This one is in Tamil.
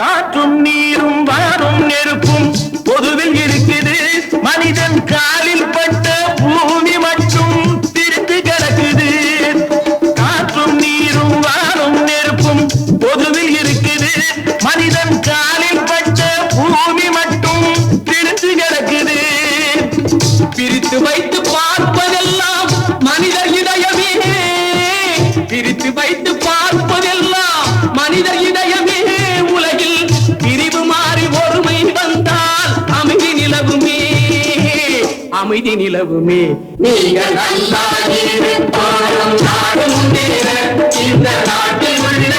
காற்றும் நீரும் வாரும் நெருப்பும் பொதுவில் இருக்குது. மனிதன் காலில் பட்ட பூமி மட்டும் பிரித்து கிடக்குது. காற்றும் நீரும் வாரும் நெருப்பும் பொதுவில் இருக்குது. மனிதன் காலில் பட்ட பூமி மட்டும் பிரித்து கிடக்குது. பிரித்து வைத்து பார்ப்பதெல்லாம் மனிதர் இதயமே. பிரித்து வைத்து பார்ப்பதெல்லாம் மனிதர் இதயமே. உலகில் பிரிவு மாறி ஒருமை வந்தால் அமைதி நிலவுமே. அமைதி நிலவுமே. நீங்கள் நல்லா இருப்பாரும் நாடு முன்னேற இந்த நாட்டில் உள்ள